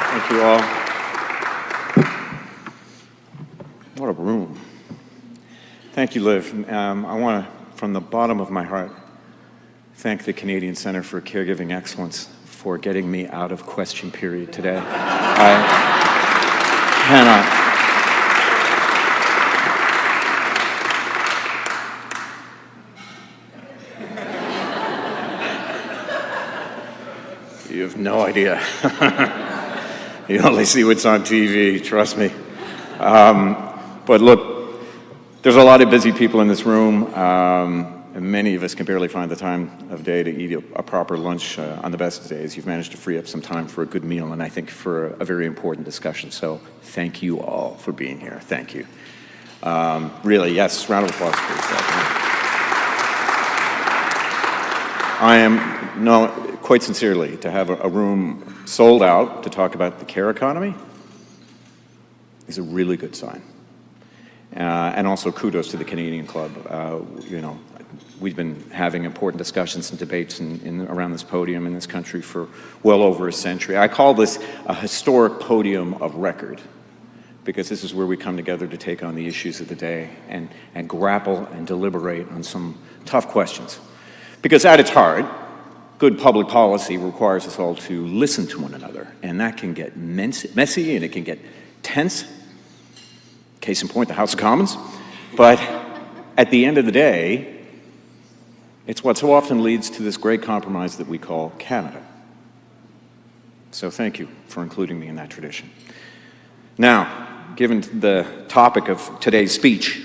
Thank you all. What a room. Thank you, Liv. I want to, from the bottom of my heart, thank the Canadian Centre for Caregiving Excellence for getting me out of question period today. I cannot. You have no idea. You only see what's on TV, trust me. But look, there's a lot of busy people in this room, and many of us can barely find the time of day to eat a proper lunch on the best of days. You've managed to free up some time for a good meal, and I think for a very important discussion. So thank you all for being here. Thank you. Really, yes, round of applause, please. I am, no, quite sincerely, to have a room sold out to talk about the care economy is a really good sign. And also kudos to the Canadian Club. You know, we've been having important discussions and debates around this podium in this country for well over a century. I call this a historic podium of record, because this is where we come together to take on the issues of the day and grapple and deliberate on some tough questions. Because at its heart, good public policy requires us all to listen to one another, and that can get messy and it can get tense. Case in point, the House of Commons. But at the end of the day, it's what so often leads to this great compromise that we call Canada. So thank you for including me in that tradition. Now, given the topic of today's speech,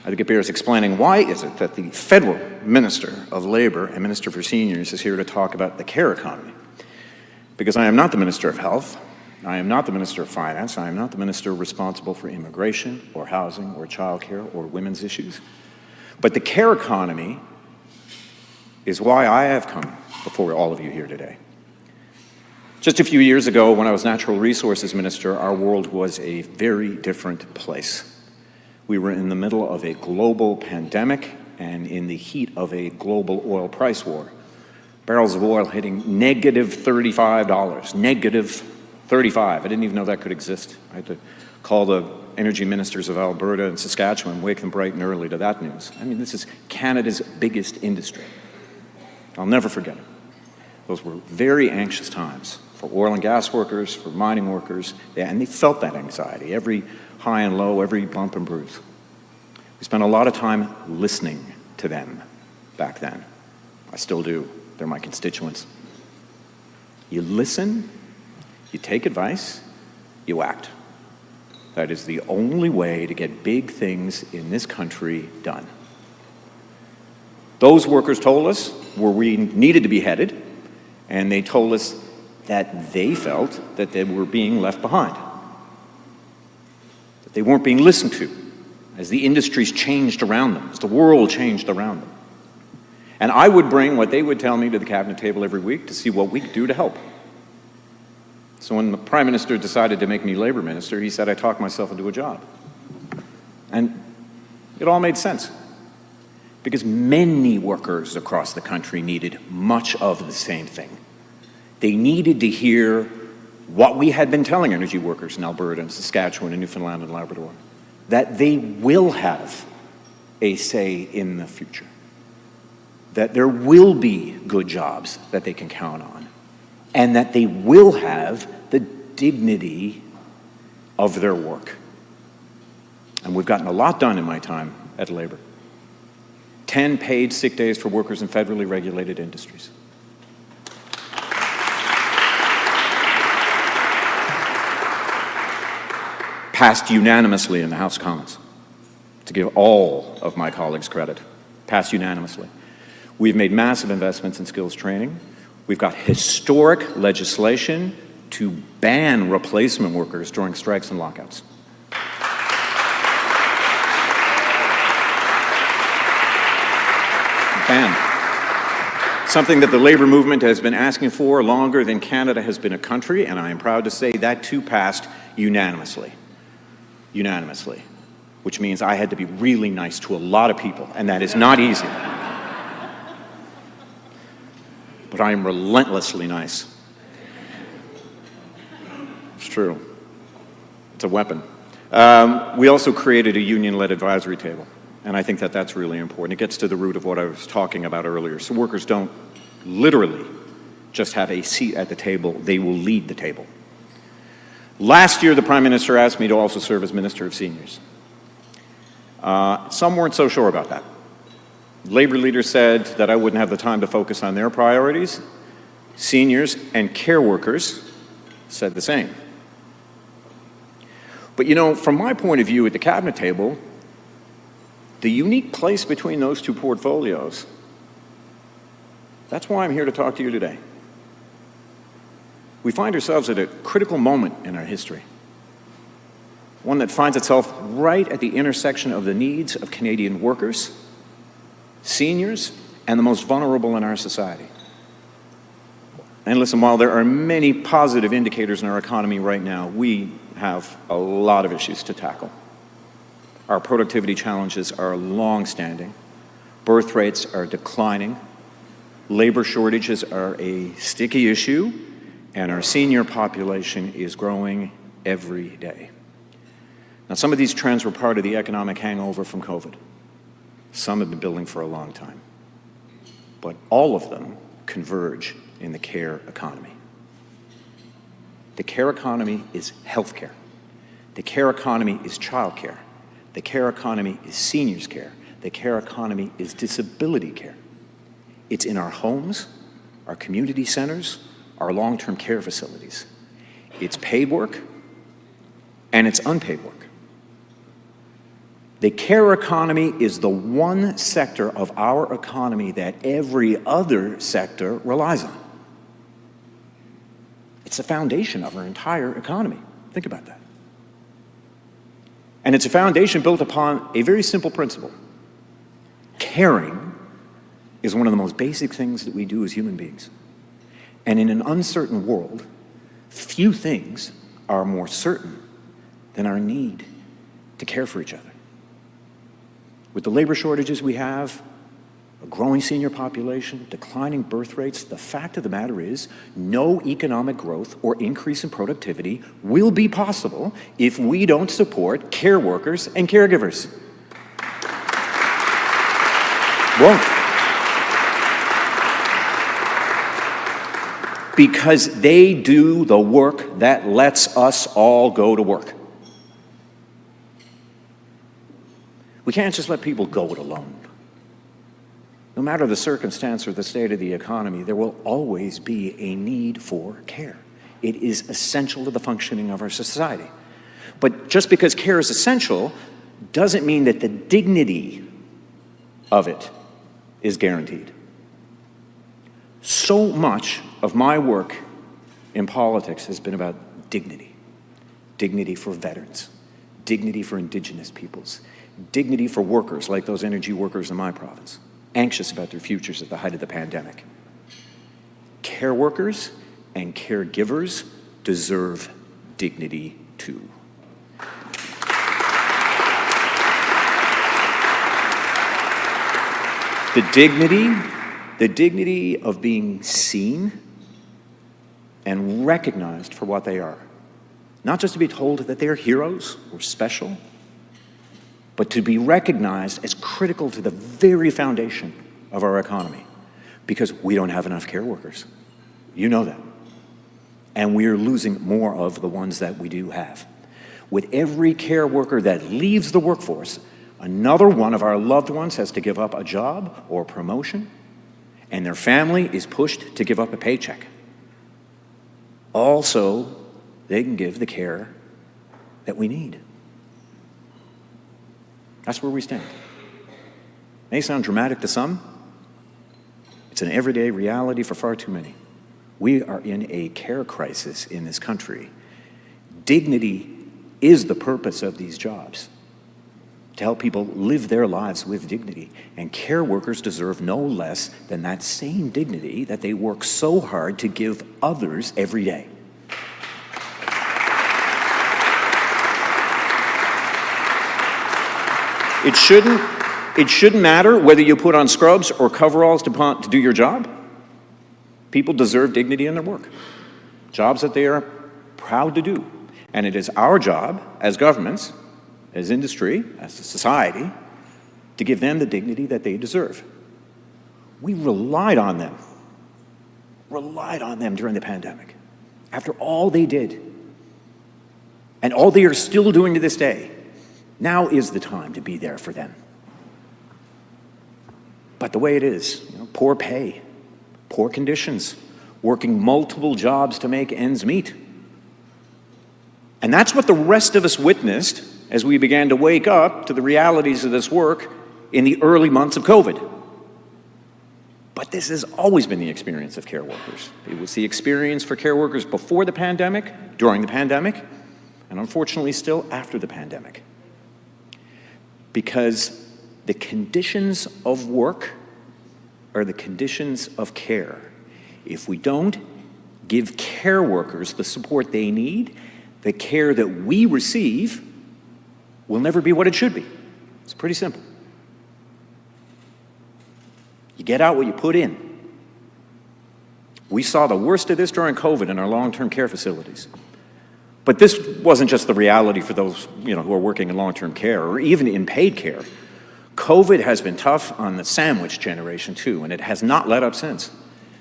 I think it bears explaining why is it that the Federal Minister of Labour and Minister for Seniors is here to talk about the care economy. Because I am not the Minister of Health, I am not the Minister of Finance, I am not the Minister responsible for immigration or housing or childcare or women's issues. But the care economy is why I have come before all of you here today. Just a few years ago, when I was Natural Resources Minister, our world was a very different place. We were in the middle of a global pandemic and in the heat of a global oil price war. Barrels of oil hitting negative $35, negative 35. I didn't even know that could exist. I had to call the energy ministers of Alberta and Saskatchewan, wake them bright and early to that news. I mean, this is Canada's biggest industry. I'll never forget it. Those were very anxious times for oil and gas workers, for mining workers, and they felt that anxiety, every high and low, every bump and bruise. We spent a lot of time listening to them back then. I still do. They're my constituents. You listen, you take advice, you act. That is the only way to get big things in this country done. Those workers told us where we needed to be headed, and they told us that they felt that they were being left behind, that they weren't being listened to as the industries changed around them, as the world changed around them. And I would bring what they would tell me to the cabinet table every week to see what we could do to help. So when the Prime Minister decided to make me Labour Minister, he said I talked myself into a job. And it all made sense, because many workers across the country needed much of the same thing. They needed to hear what we had been telling energy workers in Alberta and Saskatchewan and Newfoundland and Labrador, that they will have a say in the future, that there will be good jobs that they can count on, and that they will have the dignity of their work. And we've gotten a lot done in my time at Labour. 10 paid sick days for workers in federally regulated industries. Passed unanimously in the House of Commons, to give all of my colleagues credit. Passed unanimously. We've made massive investments in skills training. We've got historic legislation to ban replacement workers during strikes and lockouts. Ban. Something that the labor movement has been asking for longer than Canada has been a country, and I am proud to say that too passed unanimously. Unanimously. Which means I had to be really nice to a lot of people, and that is not easy. But I am relentlessly nice. true. It's a weapon. We also created a union-led advisory table, and I think that that's really important. It gets to the root of what I was talking about earlier. So workers don't literally just have a seat at the table, they will lead the table. Last year, the Prime Minister asked me to also serve as Minister of Seniors. Some weren't so sure about that. Labor leaders said that I wouldn't have the time to focus on their priorities. Seniors and care workers said the same. But you know, from my point of view at the cabinet table, the unique place between those two portfolios, that's why I'm here to talk to you today. We find ourselves at a critical moment in our history, one that finds itself right at the intersection of the needs of Canadian workers, seniors, and the most vulnerable in our society. And listen, while there are many positive indicators in our economy right now, we have a lot of issues to tackle. Our productivity challenges are long-standing. Birth rates are declining. Labor shortages are a sticky issue, and our senior population is growing every day. Now, some of these trends were part of the economic hangover from COVID. Some have been building for a long time. But all of them converge in the care economy. The care economy is healthcare. The care economy is childcare. The care economy is seniors care. The care economy is disability care. It's in our homes, our community centers, our long-term care facilities. It's paid work and it's unpaid work. The care economy is the one sector of our economy that every other sector relies on. It's the foundation of our entire economy. Think about that. And it's a foundation built upon a very simple principle. Caring is one of the most basic things that we do as human beings. And in an uncertain world, few things are more certain than our need to care for each other. With the labor shortages we have, a growing senior population, declining birth rates, the fact of the matter is no economic growth or increase in productivity will be possible if we don't support care workers and caregivers. Won't. Because they do the work that lets us all go to work. We can't just let people go it alone. No matter the circumstance or the state of the economy, there will always be a need for care. It is essential to the functioning of our society. But just because care is essential doesn't mean that the dignity of it is guaranteed. So much of my work in politics has been about dignity. Dignity for veterans, dignity for Indigenous peoples, dignity for workers like those energy workers in my province, anxious about their futures at the height of the pandemic. Care workers and caregivers deserve dignity too. The dignity of being seen and recognized for what they are. Not just to be told that they are heroes or special, but to be recognized as critical to the very foundation of our economy, because we don't have enough care workers. You know that. And we're losing more of the ones that we do have. With every care worker that leaves the workforce, another one of our loved ones has to give up a job or promotion, and their family is pushed to give up a paycheck. Also, they can give the care that we need. That's where we stand. May sound dramatic to some. It's an everyday reality for far too many. We are in a care crisis in this country. Dignity is the purpose of these jobs, to help people live their lives with dignity. And care workers deserve no less than that same dignity that they work so hard to give others every day. It shouldn't matter whether you put on scrubs or coveralls to do your job. People deserve dignity in their work. Jobs that they are proud to do. And it is our job as governments, as industry, as a society, to give them the dignity that they deserve. We relied on them during the pandemic. After all they did, and all they are still doing to this day, now is the time to be there for them. But the way it is, poor pay, poor conditions, working multiple jobs to make ends meet. And that's what the rest of us witnessed as we began to wake up to the realities of this work in the early months of COVID. But this has always been the experience of care workers. It was the experience for care workers before the pandemic, during the pandemic, and unfortunately still after the pandemic. Because the conditions of work are the conditions of care. If we don't give care workers the support they need, the care that we receive will never be what it should be. It's pretty simple. You get out what you put in. We saw the worst of this during COVID in our long-term care facilities. But this wasn't just the reality for those who are working in long-term care or even in paid care. COVID has been tough on the sandwich generation too, and it has not let up since.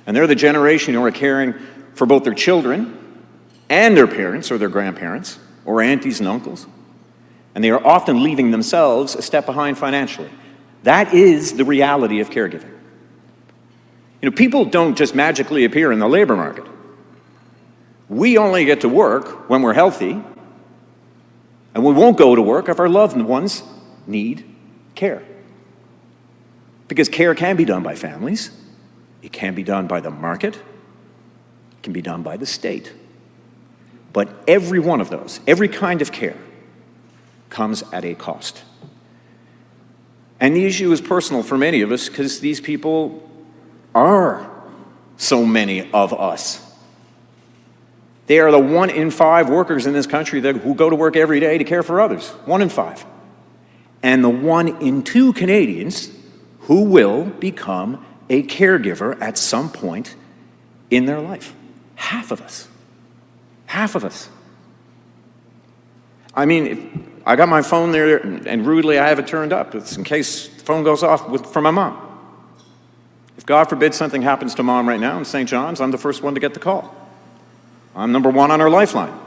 And they're the generation who are caring for both their children and their parents or their grandparents or aunties and uncles. And they are often leaving themselves a step behind financially. That is the reality of caregiving. People don't just magically appear in the labor market. We only get to work when we're healthy, and we won't go to work if our loved ones need care. Because care can be done by families, it can be done by the market, it can be done by the state. But every one of those, every kind of care, comes at a cost. And the issue is personal for many of us because these people are so many of us. They are the 1 in 5 workers in this country who go to work every day to care for others. 1 in 5. And the 1 in 2 Canadians who will become a caregiver at some point in their life. Half of us. Half of us. I mean, I got my phone there, and rudely I have it turned up. It's in case the phone goes off for my mom. If God forbid something happens to Mom right now in St. John's, I'm the first one to get the call. I'm number 1 on her lifeline.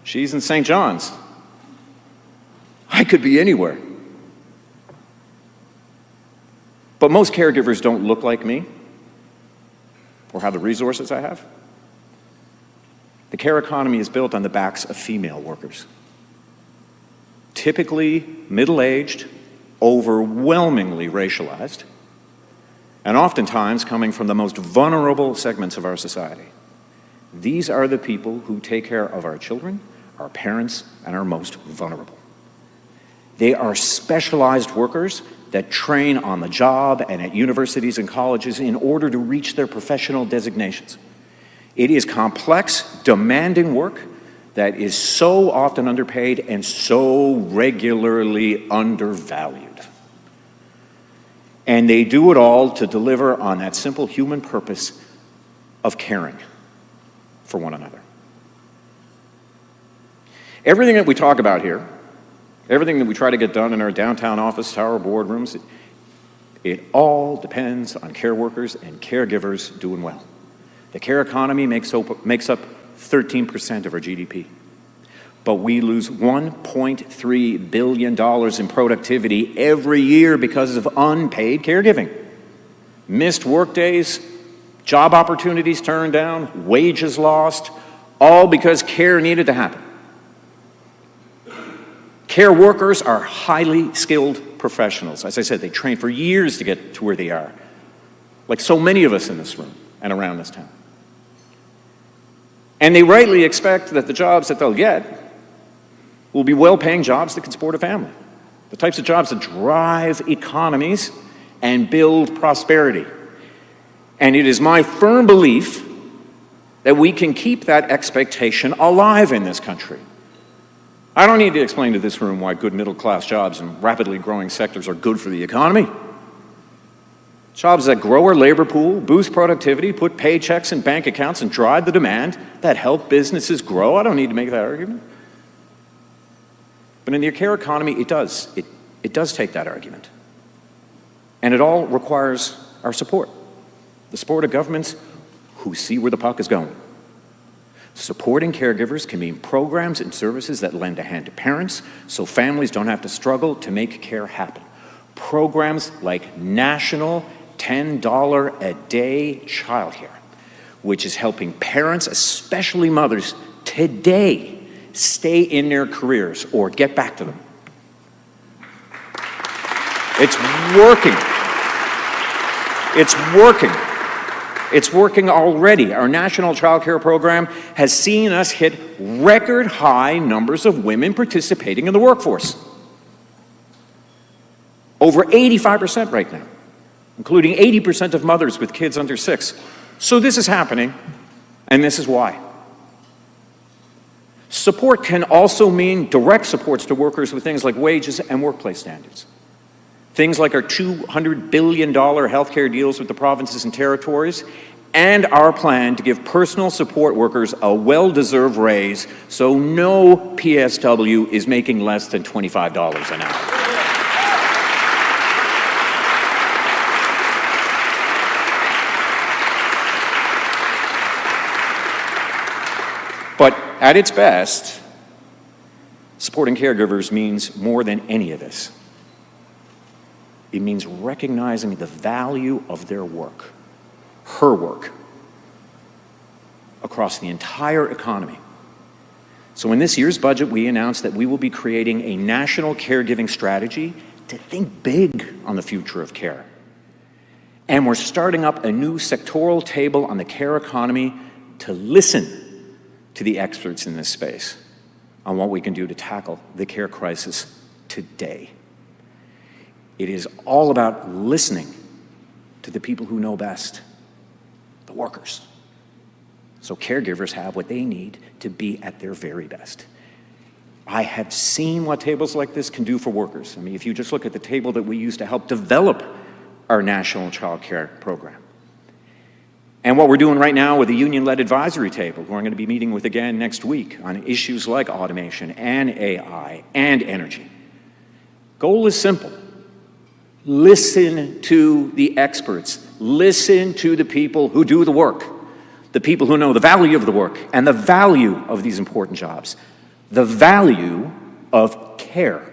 She's in St. John's. I could be anywhere. But most caregivers don't look like me or have the resources I have. The care economy is built on the backs of female workers. Typically middle-aged, overwhelmingly racialized, and oftentimes coming from the most vulnerable segments of our society. These are the people who take care of our children, our parents, and our most vulnerable. They are specialized workers that train on the job and at universities and colleges in order to reach their professional designations. It is complex, demanding work that is so often underpaid and so regularly undervalued. And they do it all to deliver on that simple human purpose of caring for one another. Everything that we talk about here, everything that we try to get done in our downtown office tower boardrooms, it all depends on care workers and caregivers doing well. The care economy makes up 13% of our GDP. But we lose $1.3 billion in productivity every year because of unpaid caregiving. Missed work days, job opportunities turned down, wages lost, all because care needed to happen. Care workers are highly skilled professionals. As I said, they train for years to get to where they are, like so many of us in this room and around this town. And they rightly expect that the jobs that they'll get will be well-paying jobs that can support a family, the types of jobs that drive economies and build prosperity. And it is my firm belief that we can keep that expectation alive in this country. I don't need to explain to this room why good middle-class jobs in rapidly growing sectors are good for the economy. Jobs that grow our labor pool, boost productivity, put paychecks in bank accounts, and drive the demand that help businesses grow. I don't need to make that argument. But in the care economy, it does. It does take that argument. And it all requires our support. The support of governments who see where the puck is going. Supporting caregivers can mean programs and services that lend a hand to parents so families don't have to struggle to make care happen. Programs like National $10 a day childcare, which is helping parents, especially mothers, today stay in their careers or get back to them. It's working. It's working. It's working already. Our national child care program has seen us hit record high numbers of women participating in the workforce. Over 85% right now, including 80% of mothers with kids under 6. So this is happening, and this is why. Support can also mean direct supports to workers with things like wages and workplace standards. Things like our $200 billion healthcare deals with the provinces and territories, and our plan to give personal support workers a well-deserved raise so no PSW is making less than $25 an hour. But at its best, supporting caregivers means more than any of this. It means recognizing the value of their work, her work, across the entire economy. So in this year's budget, we announced that we will be creating a national caregiving strategy to think big on the future of care. And we're starting up a new sectoral table on the care economy to listen to the experts in this space on what we can do to tackle the care crisis today. It is all about listening to the people who know best, the workers. So caregivers have what they need to be at their very best. I have seen what tables like this can do for workers. I mean, if you just look at the table that we used to help develop our national child care program. And what we're doing right now with the union-led advisory table, who I'm going to be meeting with again next week on issues like automation and AI and energy. Goal is simple. Listen to the experts. Listen to the people who do the work, the people who know the value of the work and the value of these important jobs, the value of care.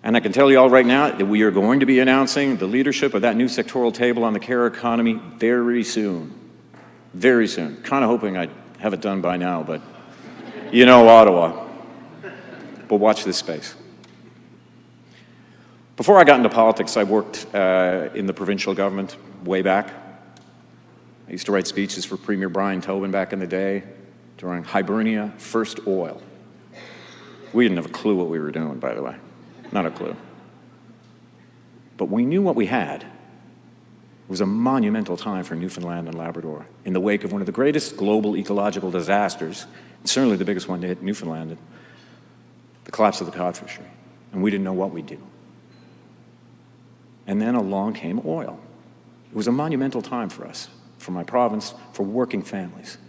And I can tell you all right now that we are going to be announcing the leadership of that new sectoral table on the care economy very soon. Very soon. Kind of hoping I'd have it done by now, but you know Ottawa. But watch this space. Before I got into politics, I worked in the provincial government way back. I used to write speeches for Premier Brian Tobin back in the day during Hibernia First Oil. We didn't have a clue what we were doing, by the way. Not a clue. But we knew what we had. It was a monumental time for Newfoundland and Labrador in the wake of one of the greatest global ecological disasters, and certainly the biggest one to hit Newfoundland, the collapse of the cod fishery. And we didn't know what we'd do. And then along came oil. It was a monumental time for us, for my province, for working families.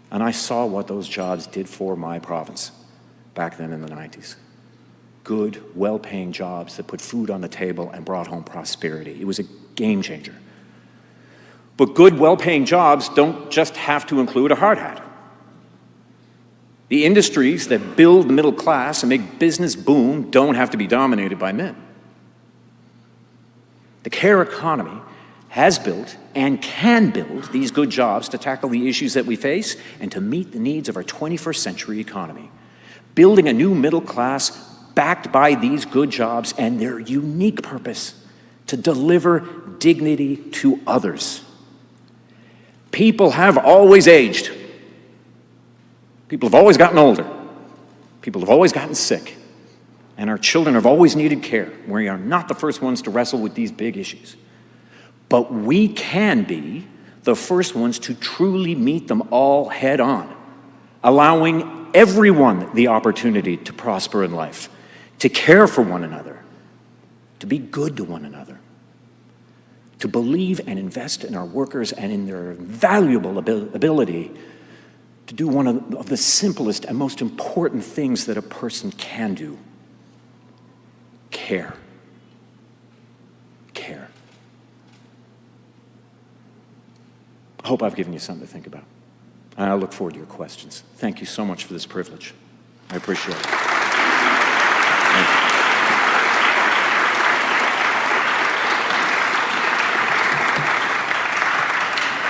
And I saw what those jobs did for my province back then in the 90s. Good, well-paying jobs that put food on the table and brought home prosperity. It was a game changer. But good, well-paying jobs don't just have to include a hard hat. The industries that build the middle class and make business boom don't have to be dominated by men. The care economy has built and can build these good jobs to tackle the issues that we face and to meet the needs of our 21st century economy. Building a new middle class backed by these good jobs and their unique purpose to deliver dignity to others. People have always aged. People have always gotten older. People have always gotten sick. And our children have always needed care. We are not the first ones to wrestle with these big issues. But we can be the first ones to truly meet them all head on, allowing everyone the opportunity to prosper in life, to care for one another, to be good to one another. to believe and invest in our workers and in their valuable ability to do one of the simplest and most important things that a person can do: care. Care. I hope I've given you something to think about. And I look forward to your questions. Thank you so much for this privilege. I appreciate it.